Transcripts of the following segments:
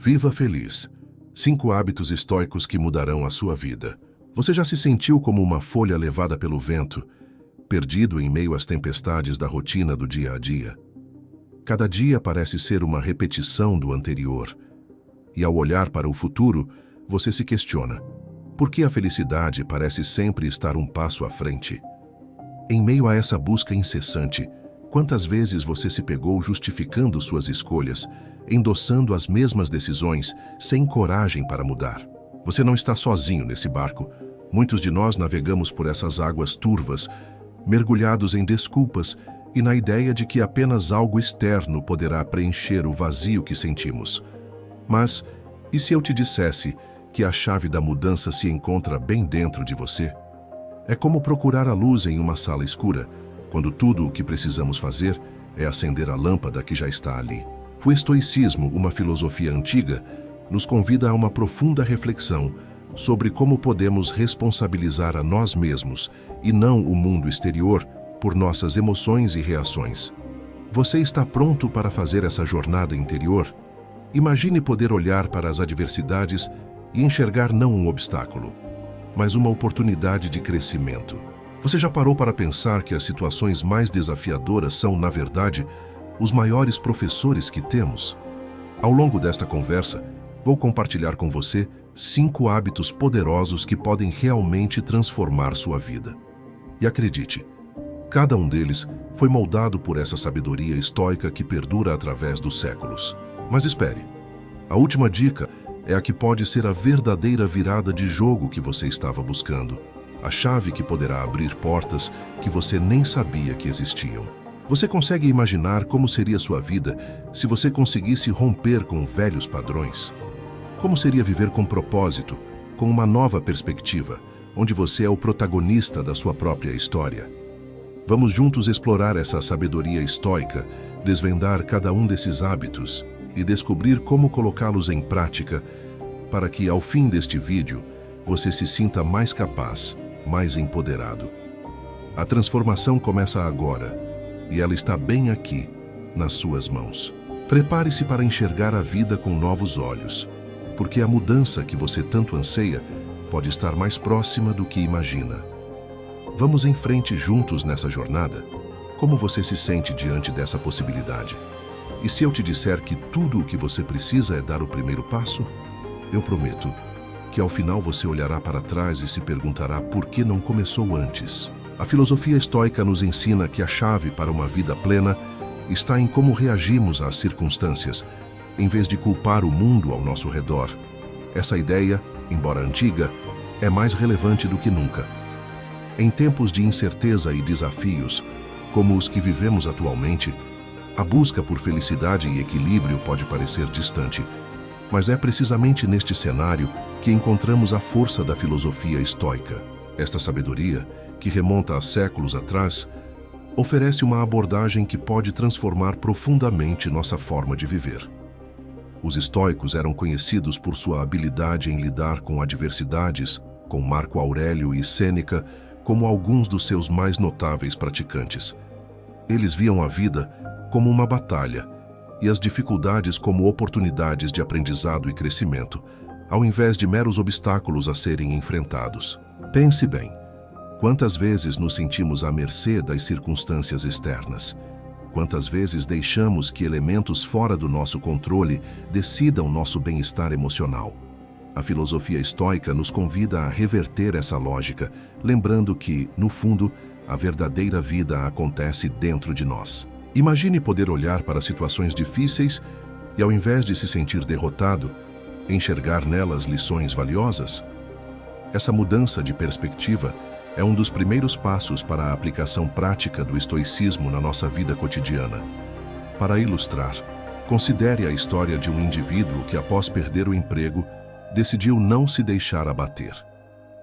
Viva feliz. 5 hábitos estoicos que mudarão a sua vida. Você já se sentiu como uma folha levada pelo vento, perdido em meio às tempestades da rotina do dia a dia? Cada dia parece ser uma repetição do anterior. E ao olhar para o futuro, você se questiona: por que a felicidade parece sempre estar um passo à frente? Em meio a essa busca incessante, quantas vezes você se pegou justificando suas escolhas, endossando as mesmas decisões, sem coragem para mudar? Você não está sozinho nesse barco. Muitos de nós navegamos por essas águas turvas, mergulhados em desculpas e na ideia de que apenas algo externo poderá preencher o vazio que sentimos. Mas, e se eu te dissesse que a chave da mudança se encontra bem dentro de você? É como procurar a luz em uma sala escura, quando tudo o que precisamos fazer é acender a lâmpada que já está ali. O estoicismo, uma filosofia antiga, nos convida a uma profunda reflexão sobre como podemos responsabilizar a nós mesmos e não o mundo exterior por nossas emoções e reações. Você está pronto para fazer essa jornada interior? Imagine poder olhar para as adversidades e enxergar não um obstáculo, mas uma oportunidade de crescimento. Você já parou para pensar que as situações mais desafiadoras são, na verdade, os maiores professores que temos? Ao longo desta conversa, vou compartilhar com você 5 hábitos poderosos que podem realmente transformar sua vida. E acredite, cada um deles foi moldado por essa sabedoria estoica que perdura através dos séculos. Mas espere, a última dica é a que pode ser a verdadeira virada de jogo que você estava buscando, a chave que poderá abrir portas que você nem sabia que existiam. Você consegue imaginar como seria sua vida se você conseguisse romper com velhos padrões? Como seria viver com propósito, com uma nova perspectiva, onde você é o protagonista da sua própria história? Vamos juntos explorar essa sabedoria estoica, desvendar cada um desses hábitos e descobrir como colocá-los em prática para que, ao fim deste vídeo, você se sinta mais capaz, mais empoderado. A transformação começa agora e ela está bem aqui, nas suas mãos. Prepare-se para enxergar a vida com novos olhos, porque a mudança que você tanto anseia pode estar mais próxima do que imagina. Vamos em frente juntos nessa jornada? Como você se sente diante dessa possibilidade? E se eu te disser que tudo o que você precisa é dar o primeiro passo? Eu prometo que ao final você olhará para trás e se perguntará por que não começou antes. A filosofia estoica nos ensina que a chave para uma vida plena está em como reagimos às circunstâncias, em vez de culpar o mundo ao nosso redor. Essa ideia, embora antiga, é mais relevante do que nunca. Em tempos de incerteza e desafios, como os que vivemos atualmente, a busca por felicidade e equilíbrio pode parecer distante, mas é precisamente neste cenário que encontramos a força da filosofia estoica. Esta sabedoria, que remonta a séculos atrás, oferece uma abordagem que pode transformar profundamente nossa forma de viver. Os estoicos eram conhecidos por sua habilidade em lidar com adversidades, com Marco Aurélio e Sêneca como alguns dos seus mais notáveis praticantes. Eles viam a vida como uma batalha e as dificuldades como oportunidades de aprendizado e crescimento, ao invés de meros obstáculos a serem enfrentados. Pense bem, quantas vezes nos sentimos à mercê das circunstâncias externas? Quantas vezes deixamos que elementos fora do nosso controle decidam nosso bem-estar emocional? A filosofia estoica nos convida a reverter essa lógica, lembrando que, no fundo, a verdadeira vida acontece dentro de nós. Imagine poder olhar para situações difíceis e, ao invés de se sentir derrotado, enxergar nelas lições valiosas. Essa mudança de perspectiva é um dos primeiros passos para a aplicação prática do estoicismo na nossa vida cotidiana. Para ilustrar, considere a história de um indivíduo que, após perder o emprego, decidiu não se deixar abater.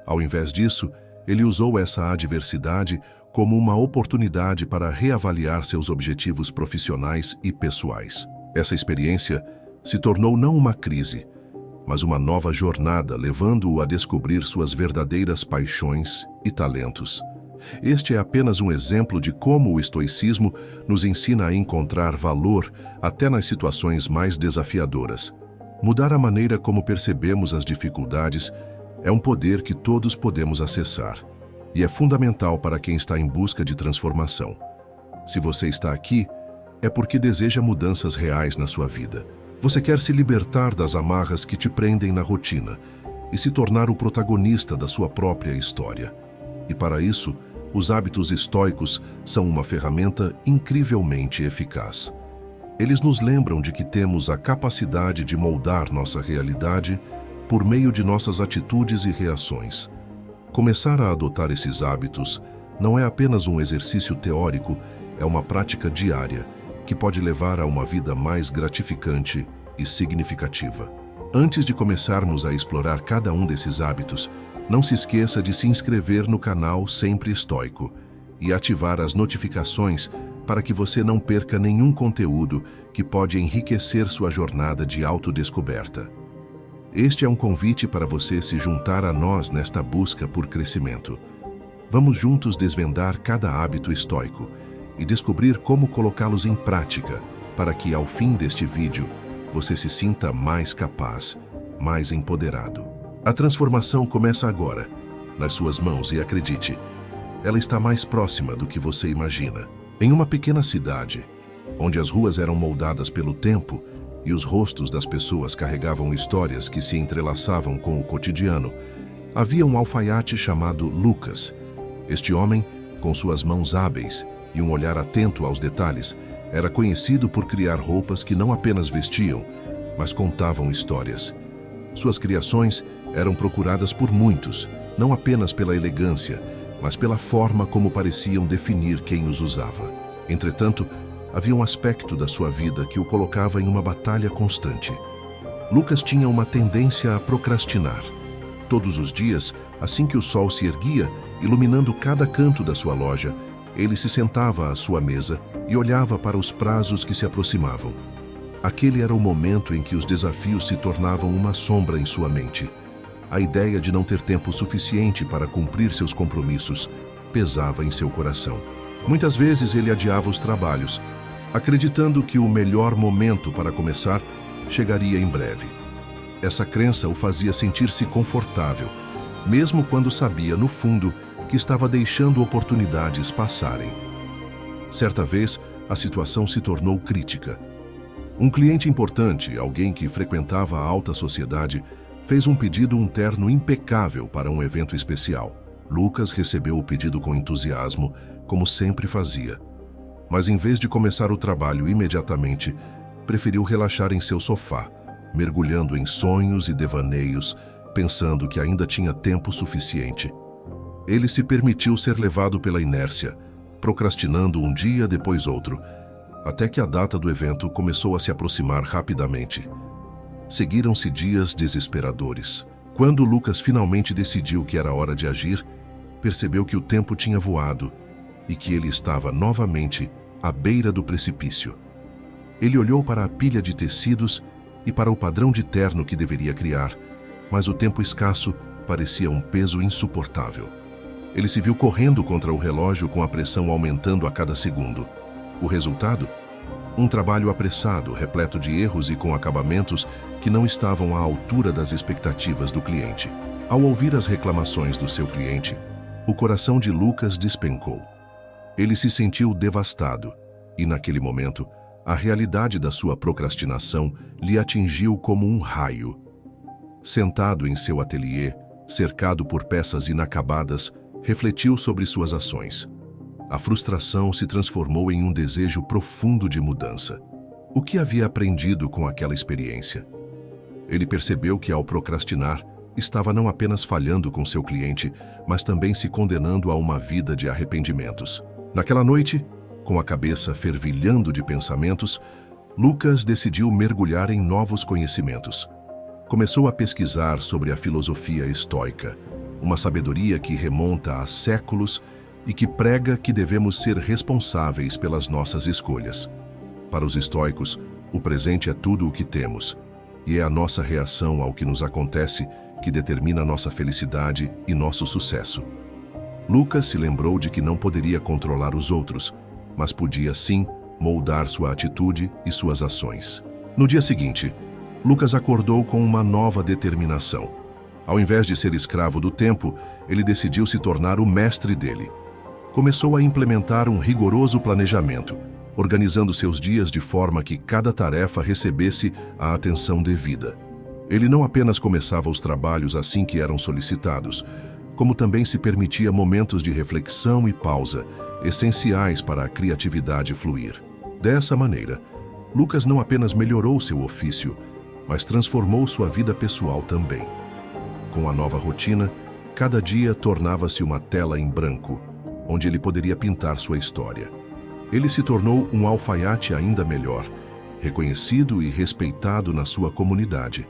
Ao invés disso, ele usou essa adversidade como uma oportunidade para reavaliar seus objetivos profissionais e pessoais. Essa experiência se tornou não uma crise, mas uma nova jornada, levando-o a descobrir suas verdadeiras paixões e talentos. Este é apenas um exemplo de como o estoicismo nos ensina a encontrar valor até nas situações mais desafiadoras. Mudar a maneira como percebemos as dificuldades é um poder que todos podemos acessar e é fundamental para quem está em busca de transformação. Se você está aqui, é porque deseja mudanças reais na sua vida. Você quer se libertar das amarras que te prendem na rotina e se tornar o protagonista da sua própria história. E para isso, os hábitos estoicos são uma ferramenta incrivelmente eficaz. Eles nos lembram de que temos a capacidade de moldar nossa realidade por meio de nossas atitudes e reações. Começar a adotar esses hábitos não é apenas um exercício teórico, é uma prática diária que pode levar a uma vida mais gratificante e significativa. Antes de começarmos a explorar cada um desses hábitos, não se esqueça de se inscrever no canal Sempre Estoico e ativar as notificações para que você não perca nenhum conteúdo que pode enriquecer sua jornada de autodescoberta. Este é um convite para você se juntar a nós nesta busca por crescimento. Vamos juntos desvendar cada hábito estoico e descobrir como colocá-los em prática para que, ao fim deste vídeo, você se sinta mais capaz, mais empoderado. A transformação começa agora, nas suas mãos, e acredite, ela está mais próxima do que você imagina. Em uma pequena cidade, onde as ruas eram moldadas pelo tempo e os rostos das pessoas carregavam histórias que se entrelaçavam com o cotidiano, havia um alfaiate chamado Lucas. Este homem, com suas mãos hábeis e um olhar atento aos detalhes, era conhecido por criar roupas que não apenas vestiam, mas contavam histórias. Suas criações eram procuradas por muitos, não apenas pela elegância, mas pela forma como pareciam definir quem os usava. Entretanto, havia um aspecto da sua vida que o colocava em uma batalha constante. Lucas tinha uma tendência a procrastinar. Todos os dias, assim que o sol se erguia, iluminando cada canto da sua loja, ele se sentava à sua mesa e olhava para os prazos que se aproximavam. Aquele era o momento em que os desafios se tornavam uma sombra em sua mente. A ideia de não ter tempo suficiente para cumprir seus compromissos pesava em seu coração. Muitas vezes ele adiava os trabalhos, acreditando que o melhor momento para começar chegaria em breve. Essa crença o fazia sentir-se confortável, mesmo quando sabia, no fundo, que estava deixando oportunidades passarem. Certa vez, a situação se tornou crítica. Um cliente importante, alguém que frequentava a alta sociedade, fez um pedido terno impecável para um evento especial. Lucas recebeu o pedido com entusiasmo, como sempre fazia. Mas em vez de começar o trabalho imediatamente, preferiu relaxar em seu sofá, mergulhando em sonhos e devaneios, pensando que ainda tinha tempo suficiente. Ele se permitiu ser levado pela inércia, procrastinando um dia depois outro, até que a data do evento começou a se aproximar rapidamente. Seguiram-se dias desesperadores. Quando Lucas finalmente decidiu que era hora de agir, percebeu que o tempo tinha voado e que ele estava novamente à beira do precipício. Ele olhou para a pilha de tecidos e para o padrão de terno que deveria criar, mas o tempo escasso parecia um peso insuportável. Ele se viu correndo contra o relógio com a pressão aumentando a cada segundo. O resultado? Um trabalho apressado, repleto de erros e com acabamentos que não estavam à altura das expectativas do cliente. Ao ouvir as reclamações do seu cliente, o coração de Lucas despencou. Ele se sentiu devastado e, naquele momento, a realidade da sua procrastinação lhe atingiu como um raio. Sentado em seu ateliê, cercado por peças inacabadas, refletiu sobre suas ações. A frustração se transformou em um desejo profundo de mudança. O que havia aprendido com aquela experiência? Ele percebeu que, ao procrastinar, estava não apenas falhando com seu cliente, mas também se condenando a uma vida de arrependimentos. Naquela noite, com a cabeça fervilhando de pensamentos, Lucas decidiu mergulhar em novos conhecimentos. Começou a pesquisar sobre a filosofia estoica, uma sabedoria que remonta a séculos e que prega que devemos ser responsáveis pelas nossas escolhas. Para os estoicos, o presente é tudo o que temos, e é a nossa reação ao que nos acontece que determina nossa felicidade e nosso sucesso. Lucas se lembrou de que não poderia controlar os outros, mas podia sim moldar sua atitude e suas ações. No dia seguinte, Lucas acordou com uma nova determinação. Ao invés de ser escravo do tempo, ele decidiu se tornar o mestre dele. Começou a implementar um rigoroso planejamento, organizando seus dias de forma que cada tarefa recebesse a atenção devida. Ele não apenas começava os trabalhos assim que eram solicitados, como também se permitia momentos de reflexão e pausa, essenciais para a criatividade fluir. Dessa maneira, Lucas não apenas melhorou seu ofício, mas transformou sua vida pessoal também. Com a nova rotina, cada dia tornava-se uma tela em branco, onde ele poderia pintar sua história. Ele se tornou um alfaiate ainda melhor, reconhecido e respeitado na sua comunidade.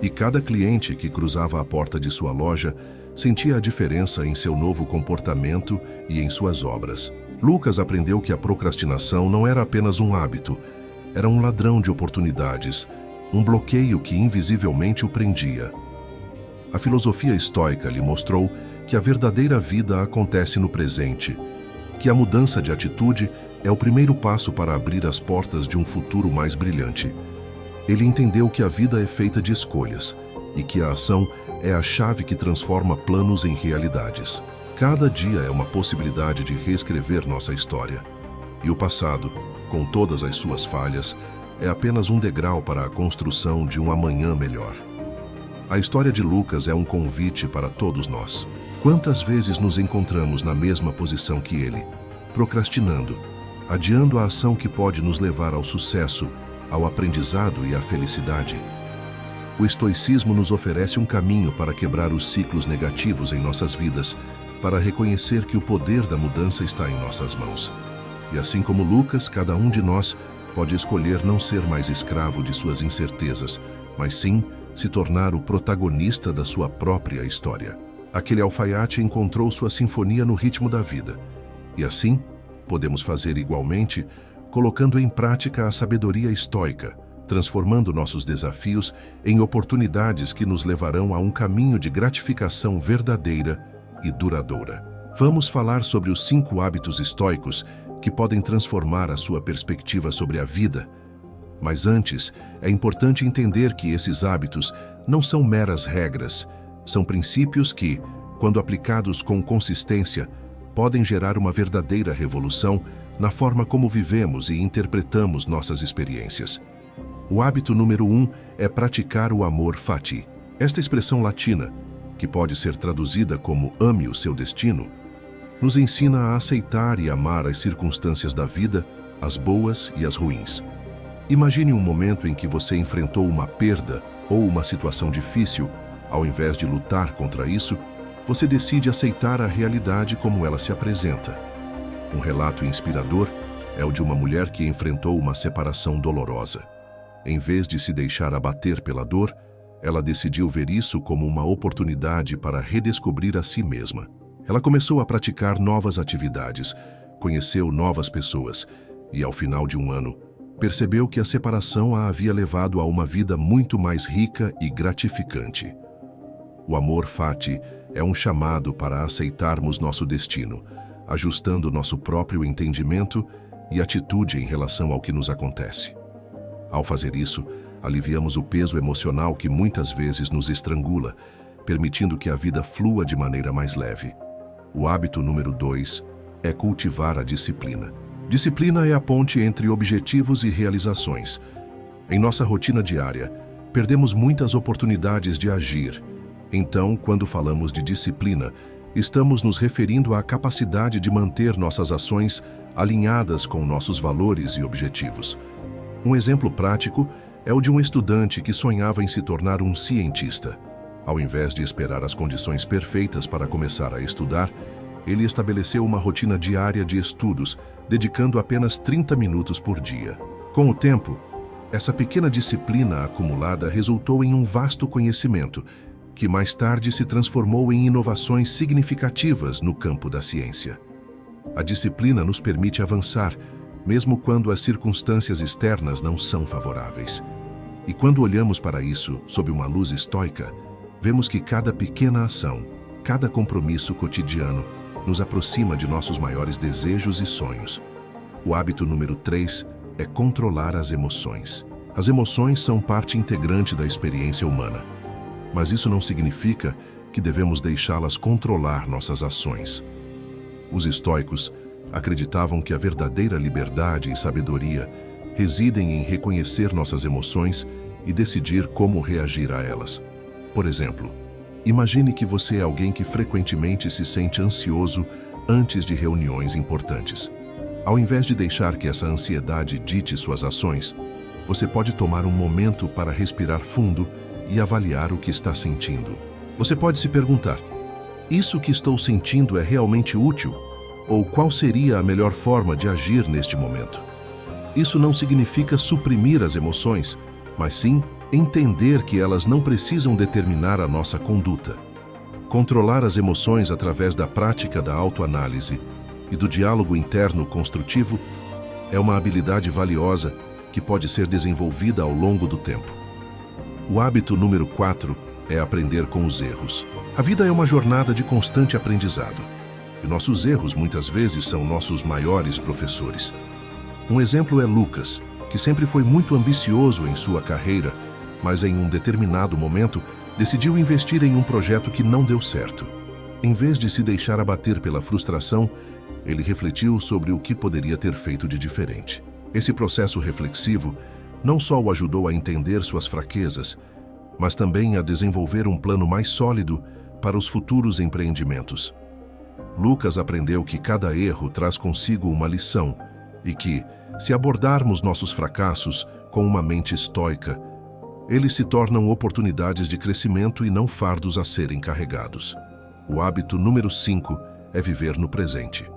E cada cliente que cruzava a porta de sua loja sentia a diferença em seu novo comportamento e em suas obras. Lucas aprendeu que a procrastinação não era apenas um hábito, era um ladrão de oportunidades, um bloqueio que invisivelmente o prendia. A filosofia estoica lhe mostrou que a verdadeira vida acontece no presente, que a mudança de atitude é o primeiro passo para abrir as portas de um futuro mais brilhante. Ele entendeu que a vida é feita de escolhas e que a ação é a chave que transforma planos em realidades. Cada dia é uma possibilidade de reescrever nossa história. E o passado, com todas as suas falhas, é apenas um degrau para a construção de um amanhã melhor. A história de Lucas é um convite para todos nós. Quantas vezes nos encontramos na mesma posição que ele, procrastinando, adiando a ação que pode nos levar ao sucesso, ao aprendizado e à felicidade? O estoicismo nos oferece um caminho para quebrar os ciclos negativos em nossas vidas, para reconhecer que o poder da mudança está em nossas mãos. E assim como Lucas, cada um de nós pode escolher não ser mais escravo de suas incertezas, mas sim se tornar o protagonista da sua própria história. Aquele alfaiate encontrou sua sinfonia no ritmo da vida. E assim, podemos fazer igualmente, colocando em prática a sabedoria estoica, transformando nossos desafios em oportunidades que nos levarão a um caminho de gratificação verdadeira e duradoura. Vamos falar sobre os 5 hábitos estoicos que podem transformar a sua perspectiva sobre a vida. Mas antes, é importante entender que esses hábitos não são meras regras, são princípios que, quando aplicados com consistência, podem gerar uma verdadeira revolução na forma como vivemos e interpretamos nossas experiências. O hábito número 1 é praticar o amor fati. Esta expressão latina, que pode ser traduzida como ame o seu destino, nos ensina a aceitar e amar as circunstâncias da vida, as boas e as ruins. Imagine um momento em que você enfrentou uma perda ou uma situação difícil. Ao invés de lutar contra isso, você decide aceitar a realidade como ela se apresenta. Um relato inspirador é o de uma mulher que enfrentou uma separação dolorosa. Em vez de se deixar abater pela dor, ela decidiu ver isso como uma oportunidade para redescobrir a si mesma. Ela começou a praticar novas atividades, conheceu novas pessoas e, ao final de um ano, percebeu que a separação a havia levado a uma vida muito mais rica e gratificante. O amor fati é um chamado para aceitarmos nosso destino, ajustando nosso próprio entendimento e atitude em relação ao que nos acontece. Ao fazer isso, aliviamos o peso emocional que muitas vezes nos estrangula, permitindo que a vida flua de maneira mais leve. O hábito número 2 é cultivar a disciplina. Disciplina é a ponte entre objetivos e realizações. Em nossa rotina diária, perdemos muitas oportunidades de agir. Então, quando falamos de disciplina, estamos nos referindo à capacidade de manter nossas ações alinhadas com nossos valores e objetivos. Um exemplo prático é o de um estudante que sonhava em se tornar um cientista. Ao invés de esperar as condições perfeitas para começar a estudar, ele estabeleceu uma rotina diária de estudos, dedicando apenas 30 minutos por dia. Com o tempo, essa pequena disciplina acumulada resultou em um vasto conhecimento, que mais tarde se transformou em inovações significativas no campo da ciência. A disciplina nos permite avançar, mesmo quando as circunstâncias externas não são favoráveis. E quando olhamos para isso sob uma luz estoica, vemos que cada pequena ação, cada compromisso cotidiano, nos aproxima de nossos maiores desejos e sonhos. O hábito número 3 é controlar as emoções. As emoções são parte integrante da experiência humana, mas isso não significa que devemos deixá-las controlar nossas ações. Os estoicos acreditavam que a verdadeira liberdade e sabedoria residem em reconhecer nossas emoções e decidir como reagir a elas. Por exemplo, imagine que você é alguém que frequentemente se sente ansioso antes de reuniões importantes. Ao invés de deixar que essa ansiedade dite suas ações, você pode tomar um momento para respirar fundo e avaliar o que está sentindo. Você pode se perguntar: isso que estou sentindo é realmente útil? Ou qual seria a melhor forma de agir neste momento? Isso não significa suprimir as emoções, mas sim entender que elas não precisam determinar a nossa conduta. Controlar as emoções através da prática da autoanálise e do diálogo interno construtivo é uma habilidade valiosa que pode ser desenvolvida ao longo do tempo. O hábito número 4 é aprender com os erros. A vida é uma jornada de constante aprendizado, e nossos erros muitas vezes são nossos maiores professores. Um exemplo é Lucas, que sempre foi muito ambicioso em sua carreira, mas em um determinado momento decidiu investir em um projeto que não deu certo. Em vez de se deixar abater pela frustração, ele refletiu sobre o que poderia ter feito de diferente. Esse processo reflexivo não só o ajudou a entender suas fraquezas, mas também a desenvolver um plano mais sólido para os futuros empreendimentos. Lucas aprendeu que cada erro traz consigo uma lição e que, se abordarmos nossos fracassos com uma mente estoica, eles se tornam oportunidades de crescimento e não fardos a serem carregados. O hábito número 5 é viver no presente.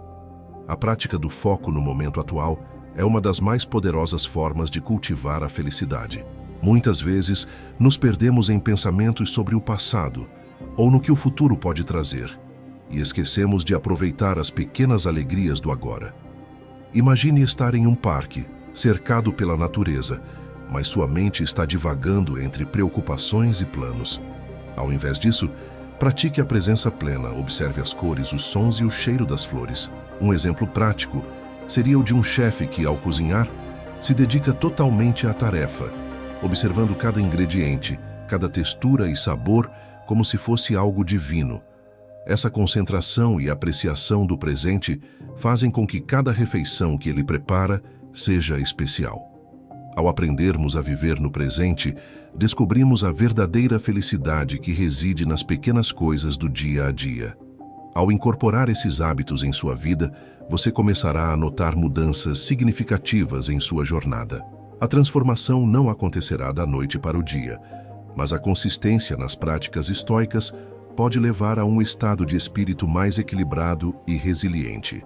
A prática do foco no momento atual é uma das mais poderosas formas de cultivar a felicidade. Muitas vezes, nos perdemos em pensamentos sobre o passado ou no que o futuro pode trazer, e esquecemos de aproveitar as pequenas alegrias do agora. Imagine estar em um parque, cercado pela natureza, mas sua mente está divagando entre preocupações e planos. Ao invés disso, pratique a presença plena, observe as cores, os sons e o cheiro das flores. Um exemplo prático seria o de um chefe que, ao cozinhar, se dedica totalmente à tarefa, observando cada ingrediente, cada textura e sabor como se fosse algo divino. Essa concentração e apreciação do presente fazem com que cada refeição que ele prepara seja especial. Ao aprendermos a viver no presente, descobrimos a verdadeira felicidade que reside nas pequenas coisas do dia a dia. Ao incorporar esses hábitos em sua vida, você começará a notar mudanças significativas em sua jornada. A transformação não acontecerá da noite para o dia, mas a consistência nas práticas estoicas pode levar a um estado de espírito mais equilibrado e resiliente.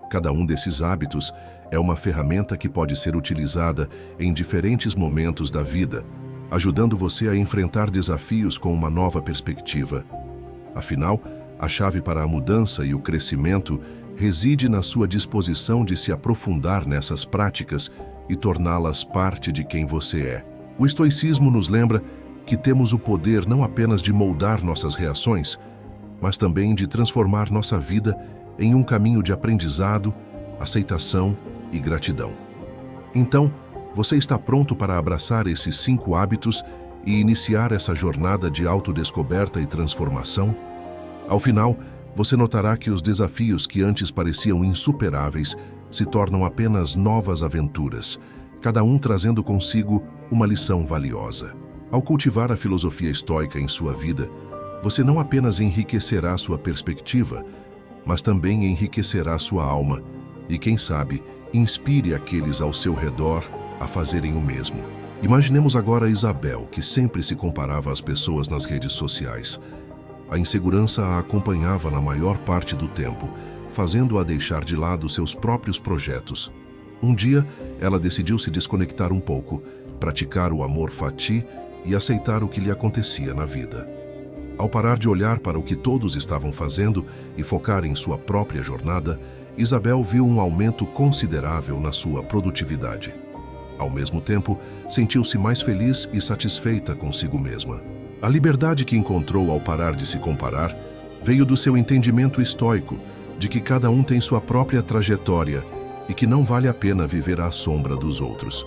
Cada um desses hábitos é uma ferramenta que pode ser utilizada em diferentes momentos da vida, ajudando você a enfrentar desafios com uma nova perspectiva. Afinal, a chave para a mudança e o crescimento reside na sua disposição de se aprofundar nessas práticas e torná-las parte de quem você é. O estoicismo nos lembra que temos o poder não apenas de moldar nossas reações, mas também de transformar nossa vida em um caminho de aprendizado, aceitação e gratidão. Então, você está pronto para abraçar esses 5 hábitos e iniciar essa jornada de autodescoberta e transformação? Ao final, você notará que os desafios que antes pareciam insuperáveis se tornam apenas novas aventuras, cada um trazendo consigo uma lição valiosa. Ao cultivar a filosofia estoica em sua vida, você não apenas enriquecerá sua perspectiva, mas também enriquecerá sua alma e, quem sabe, inspire aqueles ao seu redor a fazerem o mesmo. Imaginemos agora Isabel, que sempre se comparava às pessoas nas redes sociais. A insegurança a acompanhava na maior parte do tempo, fazendo-a deixar de lado seus próprios projetos. Um dia, ela decidiu se desconectar um pouco, praticar o amor fati e aceitar o que lhe acontecia na vida. Ao parar de olhar para o que todos estavam fazendo e focar em sua própria jornada, Isabel viu um aumento considerável na sua produtividade. Ao mesmo tempo, sentiu-se mais feliz e satisfeita consigo mesma. A liberdade que encontrou ao parar de se comparar veio do seu entendimento estoico de que cada um tem sua própria trajetória e que não vale a pena viver à sombra dos outros.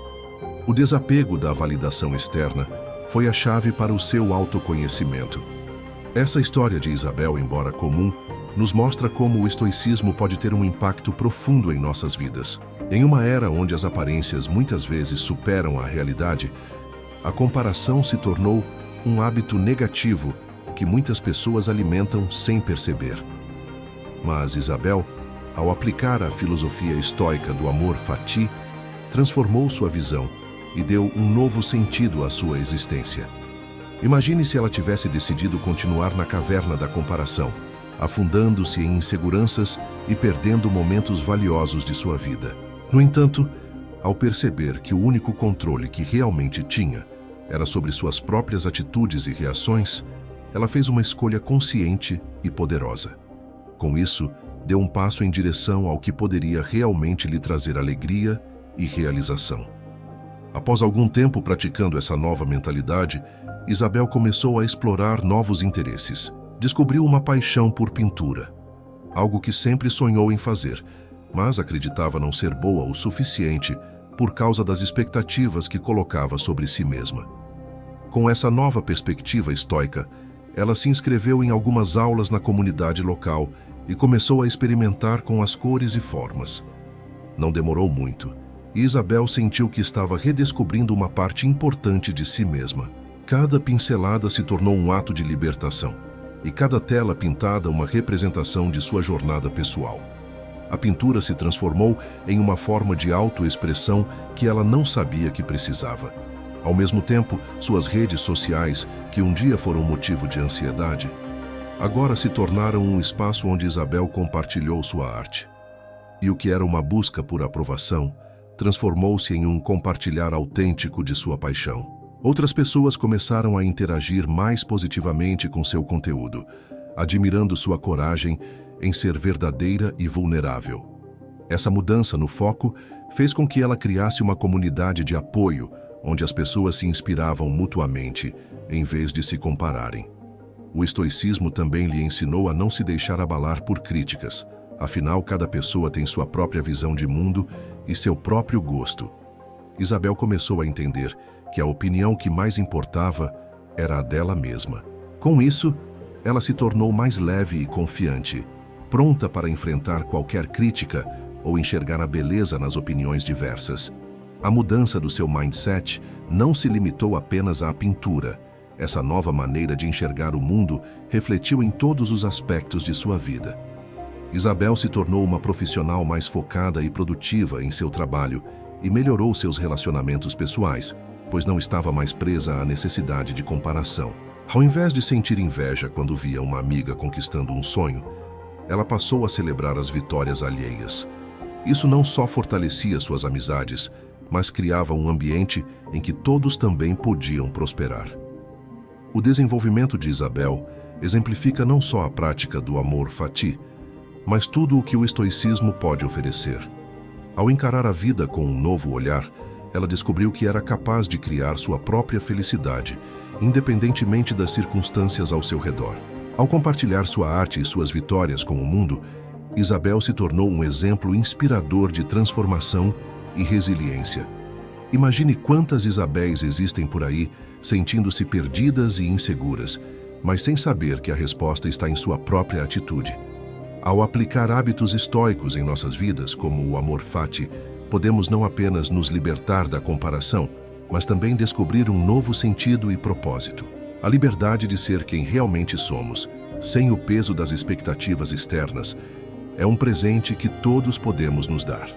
O desapego da validação externa foi a chave para o seu autoconhecimento. Essa história de Isabel, embora comum, nos mostra como o estoicismo pode ter um impacto profundo em nossas vidas. Em uma era onde as aparências muitas vezes superam a realidade, a comparação se tornou um hábito negativo que muitas pessoas alimentam sem perceber. Mas Isabel, ao aplicar a filosofia estoica do amor fati, transformou sua visão e deu um novo sentido à sua existência. Imagine se ela tivesse decidido continuar na caverna da comparação, afundando-se em inseguranças e perdendo momentos valiosos de sua vida. No entanto, ao perceber que o único controle que realmente tinha era sobre suas próprias atitudes e reações, ela fez uma escolha consciente e poderosa. Com isso, deu um passo em direção ao que poderia realmente lhe trazer alegria e realização. Após algum tempo praticando essa nova mentalidade, Isabel começou a explorar novos interesses. Descobriu uma paixão por pintura, algo que sempre sonhou em fazer, mas acreditava não ser boa o suficiente por causa das expectativas que colocava sobre si mesma. Com essa nova perspectiva estoica, ela se inscreveu em algumas aulas na comunidade local e começou a experimentar com as cores e formas. Não demorou muito, e Isabel sentiu que estava redescobrindo uma parte importante de si mesma. Cada pincelada se tornou um ato de libertação, e cada tela pintada uma representação de sua jornada pessoal. A pintura se transformou em uma forma de autoexpressão que ela não sabia que precisava. Ao mesmo tempo, suas redes sociais, que um dia foram motivo de ansiedade, agora se tornaram um espaço onde Isabel compartilhou sua arte. E o que era uma busca por aprovação, transformou-se em um compartilhar autêntico de sua paixão. Outras pessoas começaram a interagir mais positivamente com seu conteúdo, admirando sua coragem em ser verdadeira e vulnerável. Essa mudança no foco fez com que ela criasse uma comunidade de apoio, onde as pessoas se inspiravam mutuamente, em vez de se compararem. O estoicismo também lhe ensinou a não se deixar abalar por críticas. Afinal, cada pessoa tem sua própria visão de mundo e seu próprio gosto. Isabel começou a entender que a opinião que mais importava era a dela mesma. Com isso, ela se tornou mais leve e confiante, pronta para enfrentar qualquer crítica ou enxergar a beleza nas opiniões diversas. A mudança do seu mindset não se limitou apenas à pintura. Essa nova maneira de enxergar o mundo refletiu em todos os aspectos de sua vida. Isabel se tornou uma profissional mais focada e produtiva em seu trabalho e melhorou seus relacionamentos pessoais, pois não estava mais presa à necessidade de comparação. Ao invés de sentir inveja quando via uma amiga conquistando um sonho, ela passou a celebrar as vitórias alheias. Isso não só fortalecia suas amizades, mas criava um ambiente em que todos também podiam prosperar. O desenvolvimento de Isabel exemplifica não só a prática do amor fati, mas tudo o que o estoicismo pode oferecer. Ao encarar a vida com um novo olhar, ela descobriu que era capaz de criar sua própria felicidade, independentemente das circunstâncias ao seu redor. Ao compartilhar sua arte e suas vitórias com o mundo, Isabel se tornou um exemplo inspirador de transformação e resiliência. Imagine quantas Isabéis existem por aí, sentindo-se perdidas e inseguras, mas sem saber que a resposta está em sua própria atitude. Ao aplicar hábitos estoicos em nossas vidas, como o amor fati, podemos não apenas nos libertar da comparação, mas também descobrir um novo sentido e propósito. A liberdade de ser quem realmente somos, sem o peso das expectativas externas, é um presente que todos podemos nos dar.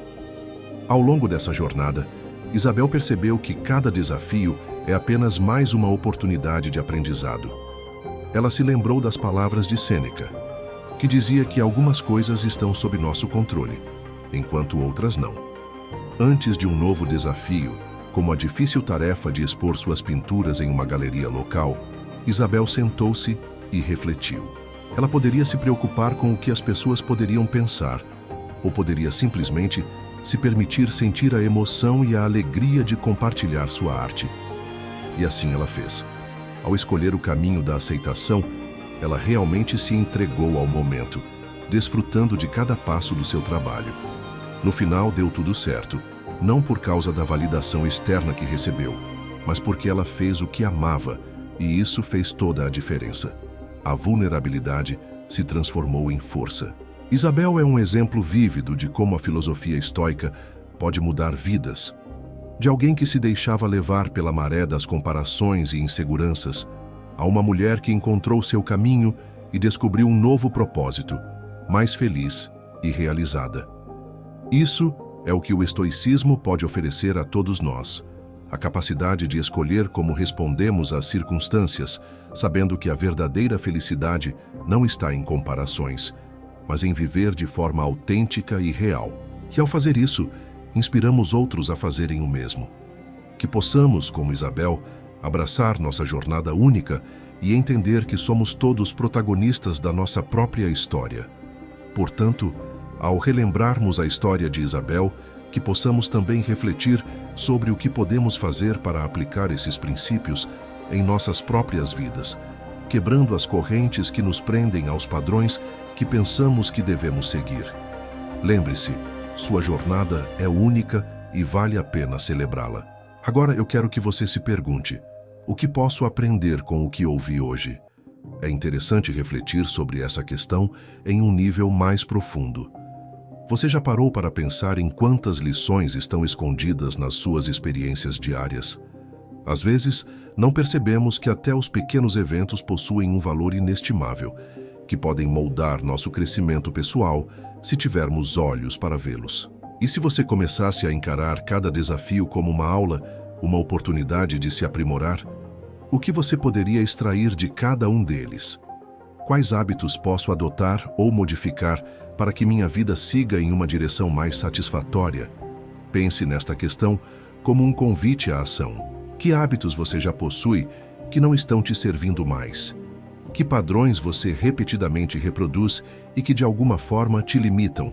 Ao longo dessa jornada, Isabel percebeu que cada desafio é apenas mais uma oportunidade de aprendizado. Ela se lembrou das palavras de Sêneca, que dizia que algumas coisas estão sob nosso controle, enquanto outras não. Antes de um novo desafio, como a difícil tarefa de expor suas pinturas em uma galeria local, Isabel sentou-se e refletiu. Ela poderia se preocupar com o que as pessoas poderiam pensar, ou poderia simplesmente se permitir sentir a emoção e a alegria de compartilhar sua arte. E assim ela fez. Ao escolher o caminho da aceitação, ela realmente se entregou ao momento, desfrutando de cada passo do seu trabalho. No final, deu tudo certo, não por causa da validação externa que recebeu, mas porque ela fez o que amava, e isso fez toda a diferença. A vulnerabilidade se transformou em força. Isabel é um exemplo vívido de como a filosofia estoica pode mudar vidas. De alguém que se deixava levar pela maré das comparações e inseguranças, a uma mulher que encontrou seu caminho e descobriu um novo propósito, mais feliz e realizada. Isso é o que o estoicismo pode oferecer a todos nós. A capacidade de escolher como respondemos às circunstâncias, sabendo que a verdadeira felicidade não está em comparações, mas em viver de forma autêntica e real. E ao fazer isso, inspiramos outros a fazerem o mesmo. Que possamos, como Isabel, abraçar nossa jornada única e entender que somos todos protagonistas da nossa própria história. Portanto, ao relembrarmos a história de Isabel, que possamos também refletir sobre o que podemos fazer para aplicar esses princípios em nossas próprias vidas, quebrando as correntes que nos prendem aos padrões que pensamos que devemos seguir. Lembre-se, sua jornada é única e vale a pena celebrá-la. Agora eu quero que você se pergunte: o que posso aprender com o que ouvi hoje? É interessante refletir sobre essa questão em um nível mais profundo. Você já parou para pensar em quantas lições estão escondidas nas suas experiências diárias? Às vezes, não percebemos que até os pequenos eventos possuem um valor inestimável, que podem moldar nosso crescimento pessoal se tivermos olhos para vê-los. E se você começasse a encarar cada desafio como uma aula, uma oportunidade de se aprimorar, o que você poderia extrair de cada um deles? Quais hábitos posso adotar ou modificar para que minha vida siga em uma direção mais satisfatória? Pense nesta questão como um convite à ação. Que hábitos você já possui que não estão te servindo mais? Que padrões você repetidamente reproduz e que de alguma forma te limitam?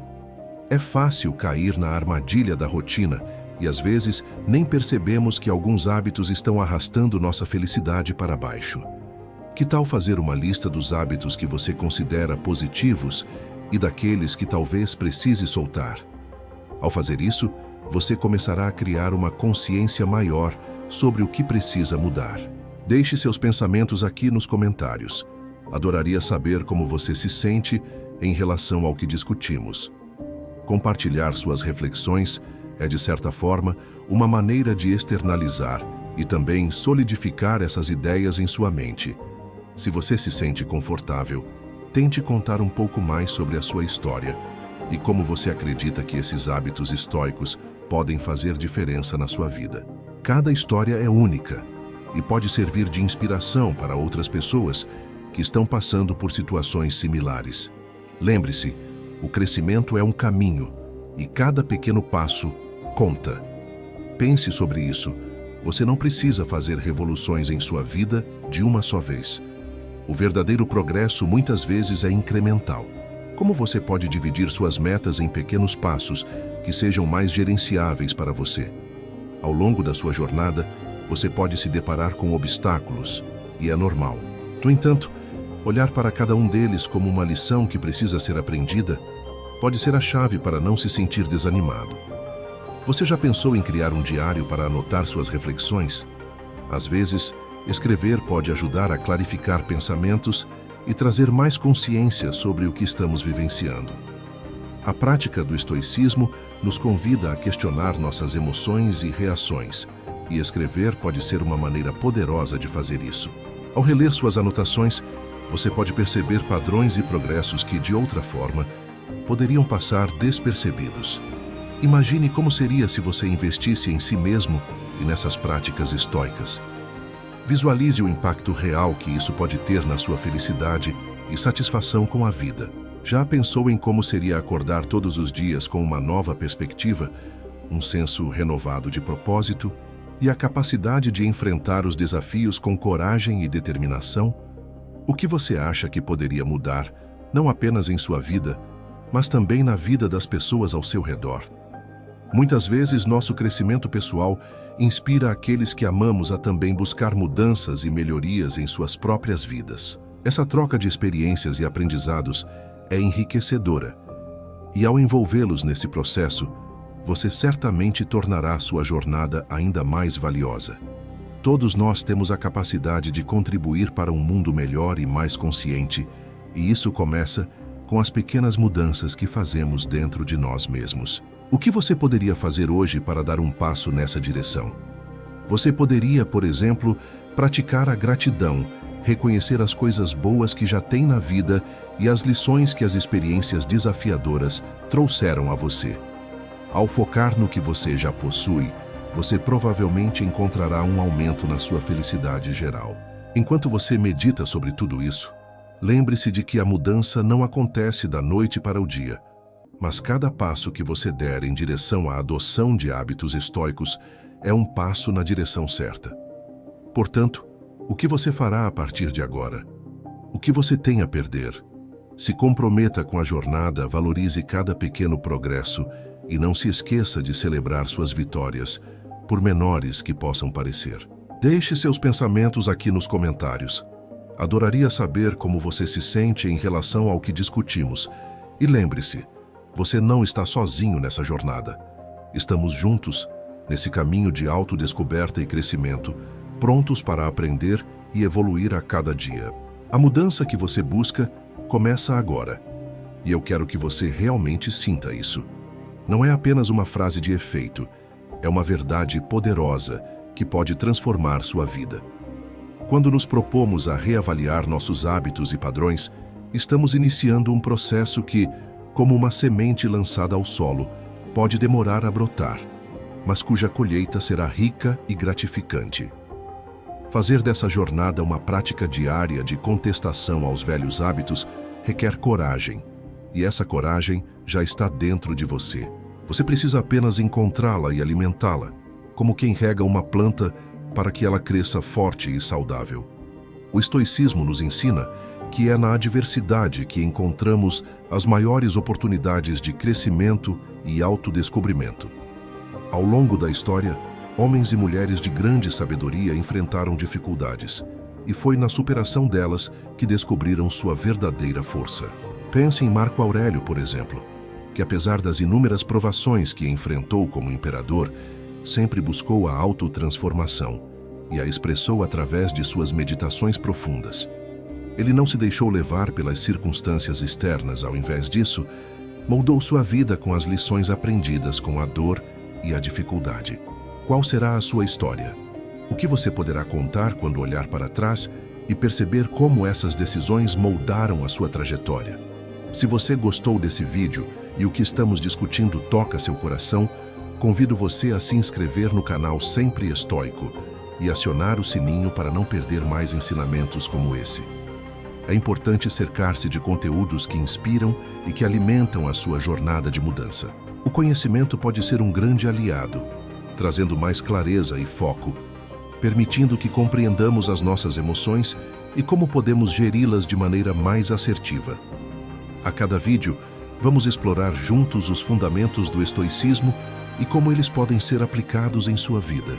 É fácil cair na armadilha da rotina e às vezes nem percebemos que alguns hábitos estão arrastando nossa felicidade para baixo. Que tal fazer uma lista dos hábitos que você considera positivos e daqueles que talvez precise soltar? Ao fazer isso, você começará a criar uma consciência maior sobre o que precisa mudar. Deixe seus pensamentos aqui nos comentários. Adoraria saber como você se sente em relação ao que discutimos. Compartilhar suas reflexões é, de certa forma, uma maneira de externalizar e também solidificar essas ideias em sua mente. Se você se sente confortável, tente contar um pouco mais sobre a sua história e como você acredita que esses hábitos estoicos podem fazer diferença na sua vida. Cada história é única e pode servir de inspiração para outras pessoas que estão passando por situações similares. Lembre-se, o crescimento é um caminho e cada pequeno passo conta. Pense sobre isso. Você não precisa fazer revoluções em sua vida de uma só vez. O verdadeiro progresso muitas vezes é incremental. Como você pode dividir suas metas em pequenos passos que sejam mais gerenciáveis para você? Ao longo da sua jornada, você pode se deparar com obstáculos, e é normal. No entanto, olhar para cada um deles como uma lição que precisa ser aprendida pode ser a chave para não se sentir desanimado. Você já pensou em criar um diário para anotar suas reflexões? Às vezes, escrever pode ajudar a clarificar pensamentos e trazer mais consciência sobre o que estamos vivenciando. A prática do estoicismo nos convida a questionar nossas emoções e reações, e escrever pode ser uma maneira poderosa de fazer isso. Ao reler suas anotações, você pode perceber padrões e progressos que, de outra forma, poderiam passar despercebidos. Imagine como seria se você investisse em si mesmo e nessas práticas estoicas. Visualize o impacto real que isso pode ter na sua felicidade e satisfação com a vida. Já pensou em como seria acordar todos os dias com uma nova perspectiva, um senso renovado de propósito e a capacidade de enfrentar os desafios com coragem e determinação? O que você acha que poderia mudar, não apenas em sua vida, mas também na vida das pessoas ao seu redor? Muitas vezes, nosso crescimento pessoal inspira aqueles que amamos a também buscar mudanças e melhorias em suas próprias vidas. Essa troca de experiências e aprendizados é enriquecedora, e ao envolvê-los nesse processo, você certamente tornará sua jornada ainda mais valiosa. Todos nós temos a capacidade de contribuir para um mundo melhor e mais consciente, e isso começa com as pequenas mudanças que fazemos dentro de nós mesmos. O que você poderia fazer hoje para dar um passo nessa direção? Você poderia, por exemplo, praticar a gratidão, reconhecer as coisas boas que já tem na vida e as lições que as experiências desafiadoras trouxeram a você. Ao focar no que você já possui, você provavelmente encontrará um aumento na sua felicidade geral. Enquanto você medita sobre tudo isso, lembre-se de que a mudança não acontece da noite para o dia, mas cada passo que você der em direção à adoção de hábitos estoicos é um passo na direção certa. Portanto, o que você fará a partir de agora? O que você tem a perder? Se comprometa com a jornada, valorize cada pequeno progresso e não se esqueça de celebrar suas vitórias, por menores que possam parecer. Deixe seus pensamentos aqui nos comentários. Adoraria saber como você se sente em relação ao que discutimos. E lembre-se, você não está sozinho nessa jornada. Estamos juntos, nesse caminho de autodescoberta e crescimento, prontos para aprender e evoluir a cada dia. A mudança que você busca começa agora. E eu quero que você realmente sinta isso. Não é apenas uma frase de efeito, é uma verdade poderosa que pode transformar sua vida. Quando nos propomos a reavaliar nossos hábitos e padrões, estamos iniciando um processo que, como uma semente lançada ao solo, pode demorar a brotar, mas cuja colheita será rica e gratificante. Fazer dessa jornada uma prática diária de contestação aos velhos hábitos requer coragem, e essa coragem já está dentro de você. Você precisa apenas encontrá-la e alimentá-la, como quem rega uma planta para que ela cresça forte e saudável. O estoicismo nos ensina que é na adversidade que encontramos as maiores oportunidades de crescimento e autodescobrimento. Ao longo da história, homens e mulheres de grande sabedoria enfrentaram dificuldades, e foi na superação delas que descobriram sua verdadeira força. Pense em Marco Aurélio, por exemplo, que apesar das inúmeras provações que enfrentou como imperador, sempre buscou a autotransformação e a expressou através de suas meditações profundas. Ele não se deixou levar pelas circunstâncias externas, ao invés disso, moldou sua vida com as lições aprendidas com a dor e a dificuldade. Qual será a sua história? O que você poderá contar quando olhar para trás e perceber como essas decisões moldaram a sua trajetória? Se você gostou desse vídeo e o que estamos discutindo toca seu coração, convido você a se inscrever no canal Sempre Estoico e acionar o sininho para não perder mais ensinamentos como esse. É importante cercar-se de conteúdos que inspiram e que alimentam a sua jornada de mudança. O conhecimento pode ser um grande aliado, trazendo mais clareza e foco, permitindo que compreendamos as nossas emoções e como podemos geri-las de maneira mais assertiva. A cada vídeo, vamos explorar juntos os fundamentos do estoicismo e como eles podem ser aplicados em sua vida.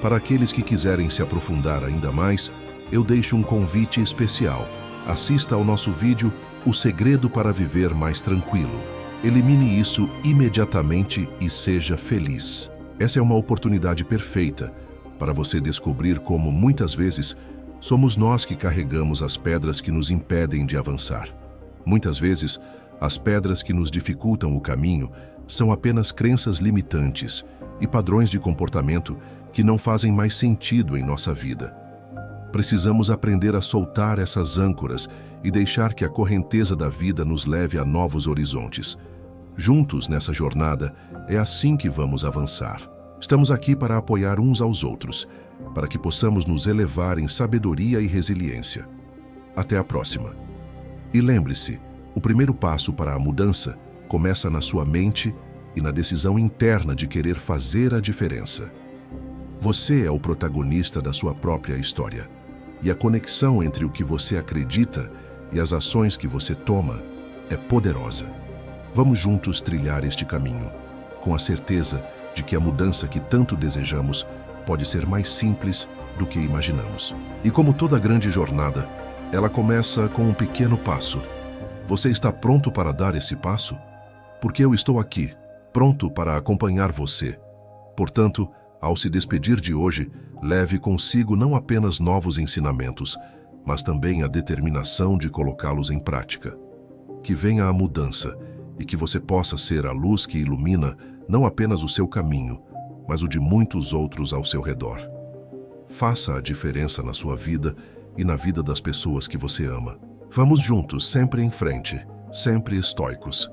Para aqueles que quiserem se aprofundar ainda mais, eu deixo um convite especial. Assista ao nosso vídeo O Segredo para Viver Mais Tranquilo. Elimine isso imediatamente e seja feliz. Essa é uma oportunidade perfeita para você descobrir como, muitas vezes, somos nós que carregamos as pedras que nos impedem de avançar. Muitas vezes, as pedras que nos dificultam o caminho são apenas crenças limitantes e padrões de comportamento que não fazem mais sentido em nossa vida. Precisamos aprender a soltar essas âncoras e deixar que a correnteza da vida nos leve a novos horizontes. Juntos nessa jornada, é assim que vamos avançar. Estamos aqui para apoiar uns aos outros, para que possamos nos elevar em sabedoria e resiliência. Até a próxima. E lembre-se, o primeiro passo para a mudança começa na sua mente e na decisão interna de querer fazer a diferença. Você é o protagonista da sua própria história, e a conexão entre o que você acredita e as ações que você toma é poderosa. Vamos juntos trilhar este caminho, com a certeza de que a mudança que tanto desejamos pode ser mais simples do que imaginamos. E como toda grande jornada, ela começa com um pequeno passo. Você está pronto para dar esse passo? Porque eu estou aqui, pronto para acompanhar você. Portanto, ao se despedir de hoje, leve consigo não apenas novos ensinamentos, mas também a determinação de colocá-los em prática. Que venha a mudança e que você possa ser a luz que ilumina não apenas o seu caminho, mas o de muitos outros ao seu redor. Faça a diferença na sua vida e na vida das pessoas que você ama. Vamos juntos, sempre em frente, sempre estoicos.